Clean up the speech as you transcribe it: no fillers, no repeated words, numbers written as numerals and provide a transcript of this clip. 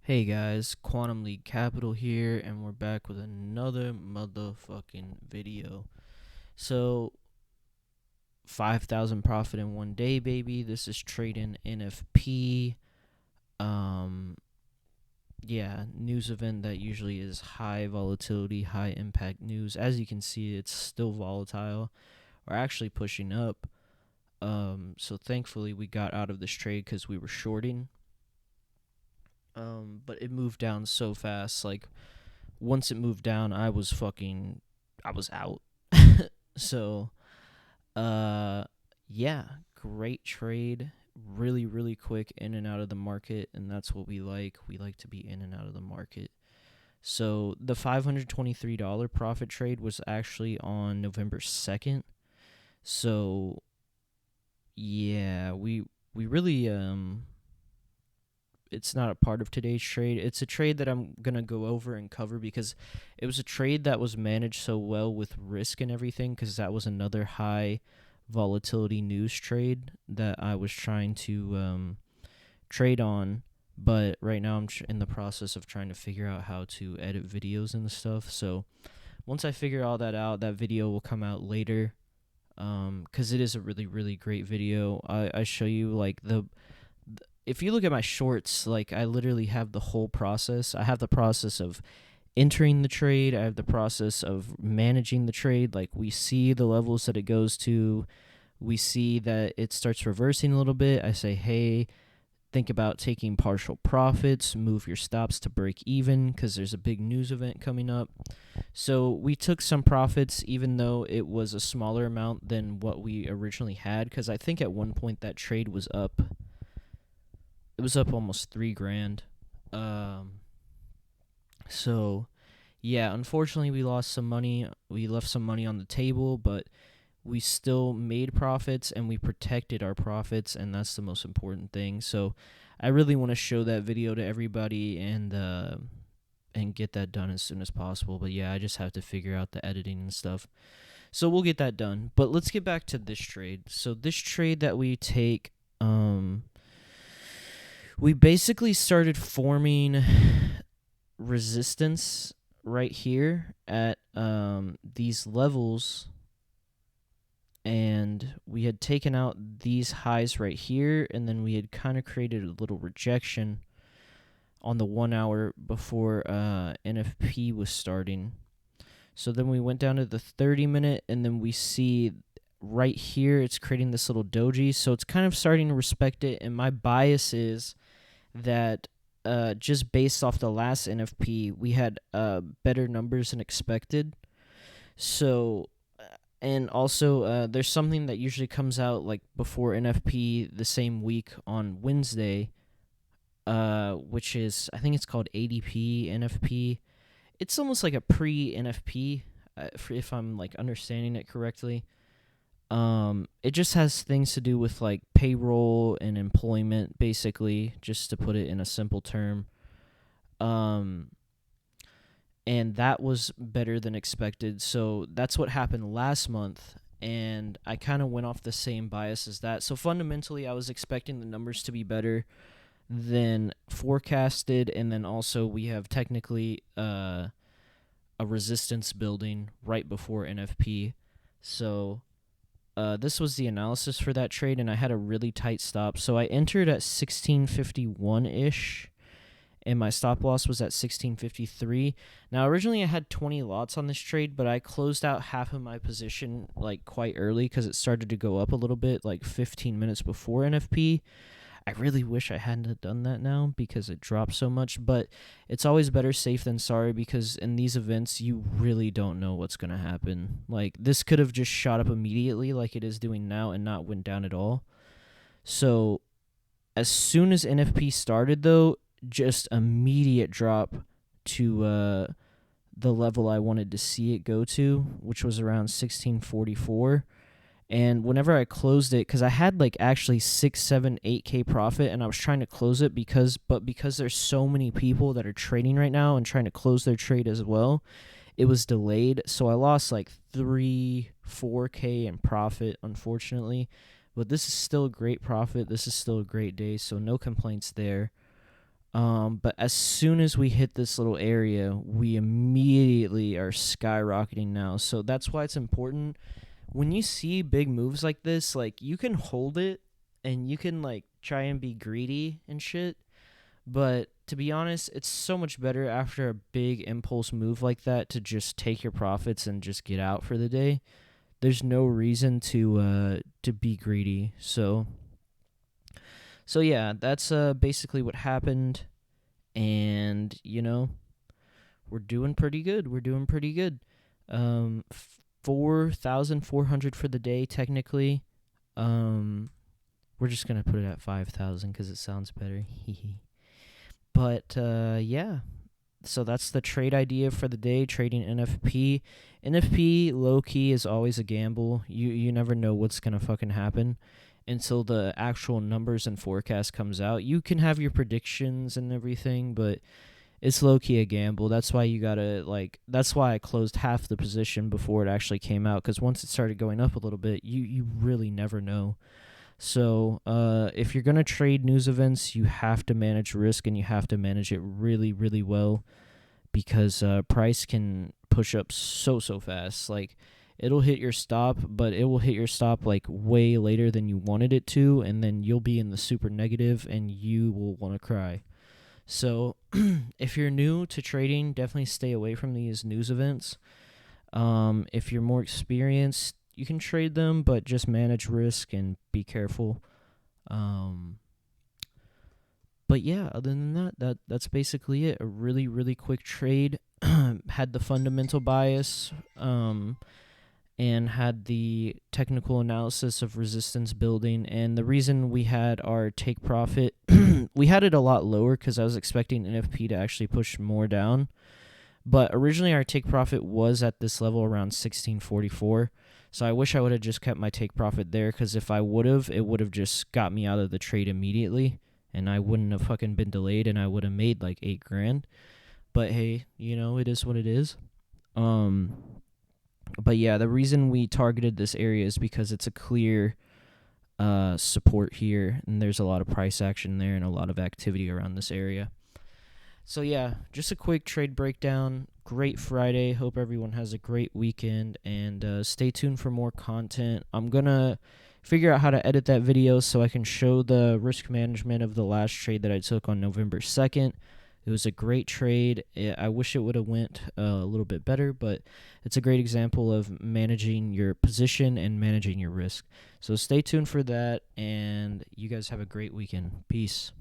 Hey guys, Quantum League Capital here, and we're back with another motherfucking video. So, 5,000 profit in one day, baby. This is trading NFP. Um, yeah, news event that usually is high volatility, high impact news. As you can see, it's still volatile. We're actually pushing up. So thankfully we got out of this trade because we were shorting. But it moved down so fast, like once it moved down, I was out. So, uh, yeah, great trade. Really, really quick in and out of the market, and that's what we like. We like to be in and out of the market. So the $523 profit trade was actually on November 2nd. So yeah, we really it's not a part of today's trade. It's a trade that I'm going to go over and cover because it was a trade that was managed so well with risk and everything, because that was another high volatility news trade that I was trying to trade on. But right now I'm in the process of trying to figure out how to edit videos and stuff. So once I figure all that out, that video will come out later, because it is a really, really great video. I show you like if you look at my shorts, like I literally have the whole process. I have the process of entering the trade. I have the process of managing the trade. Like we see the levels that it goes to. We see that it starts reversing a little bit. I say, hey, think about taking partial profits. Move your stops to break even because there's a big news event coming up. So we took some profits, even though it was a smaller amount than what we originally had, because I think at one point that trade was up. It was up almost $3,000. So yeah, unfortunately we lost some money. We left some money on the table, but we still made profits and we protected our profits, and that's the most important thing. So I really want to show that video to everybody and get that done as soon as possible. But yeah, I just have to figure out the editing and stuff. So we'll get that done. But let's get back to this trade. So this trade that we take, we basically started forming resistance right here at these levels, and we had taken out these highs right here, and then we had kind of created a little rejection on the 1 hour before NFP was starting. So then we went down to the 30-minute, and then we see right here it's creating this little doji, so it's kind of starting to respect it. And my bias is that just based off the last NFP, we had better numbers than expected. So, and also there's something that usually comes out like before NFP the same week on Wednesday, which is, I think it's called ADP NFP. It's almost like a pre-NFP, if I'm like understanding it correctly. It just has things to do with like payroll and employment, basically, just to put it in a simple term. And that was better than expected. So that's what happened last month, and I kind of went off the same bias as that. So fundamentally, I was expecting the numbers to be better than forecasted, and then also we have technically a resistance building right before NFP. So this was the analysis for that trade, and I had a really tight stop. So I entered at 1651-ish, and my stop loss was at 1653. Now, originally I had 20 lots on this trade, but I closed out half of my position like quite early because it started to go up a little bit, like 15 minutes before NFP. I really wish I hadn't done that now because it dropped so much, but it's always better safe than sorry, because in these events, you really don't know what's going to happen. Like, this could have just shot up immediately like it is doing now and not went down at all. So, as soon as NFP started, though, just immediate drop to the level I wanted to see it go to, which was around 1644. And whenever I closed it, because I had like actually 6, 7, 8K profit, and I was trying to close it because there's so many people that are trading right now and trying to close their trade as well, it was delayed. So I lost like 3, 4K in profit, unfortunately. But this is still a great profit. This is still a great day, so no complaints there. But as soon as we hit this little area, we immediately are skyrocketing now. So that's why it's important when you see big moves like this, like you can hold it and you can like try and be greedy and shit. But to be honest, it's so much better after a big impulse move like that to just take your profits and just get out for the day. There's no reason to be greedy. So yeah, that's basically what happened, and we're doing pretty good. We're doing pretty good. 4,400 for the day technically. We're just gonna put it at 5,000 because it sounds better. But yeah, so that's the trade idea for the day. Trading NFP. NFP low key is always a gamble. You never know what's gonna fucking happen until the actual numbers and forecast comes out. You can have your predictions and everything, but it's low key a gamble. That's why you gotta that's why I closed half the position before it actually came out, because once it started going up a little bit, you really never know. So if you're gonna trade news events, you have to manage risk and you have to manage it really, really well, because price can push up so fast. Like it'll hit your stop, but it will hit your stop like way later than you wanted it to, and then you'll be in the super negative and you will want to cry. So if you're new to trading, definitely stay away from these news events. If you're more experienced, you can trade them, but just manage risk and be careful. But yeah, other than that's basically it. A really, really quick trade. Had the fundamental bias, and had the technical analysis of resistance building. And the reason we had our take profit, we had it a lot lower because I was expecting NFP to actually push more down. But originally our take profit was at this level around 1644. So I wish I would have just kept my take profit there, because if I would have, it would have just got me out of the trade immediately, and I wouldn't have fucking been delayed, and I would have made like $8,000. But hey, it is what it is. But yeah, the reason we targeted this area is because it's a clear support here, and there's a lot of price action there and a lot of activity around this area. So yeah, just a quick trade breakdown. Great Friday. Hope everyone has a great weekend, and stay tuned for more content. I'm going to figure out how to edit that video so I can show the risk management of the last trade that I took on November 2nd. It was a great trade. I wish it would have went a little bit better, but it's a great example of managing your position and managing your risk. So stay tuned for that, and you guys have a great weekend. Peace.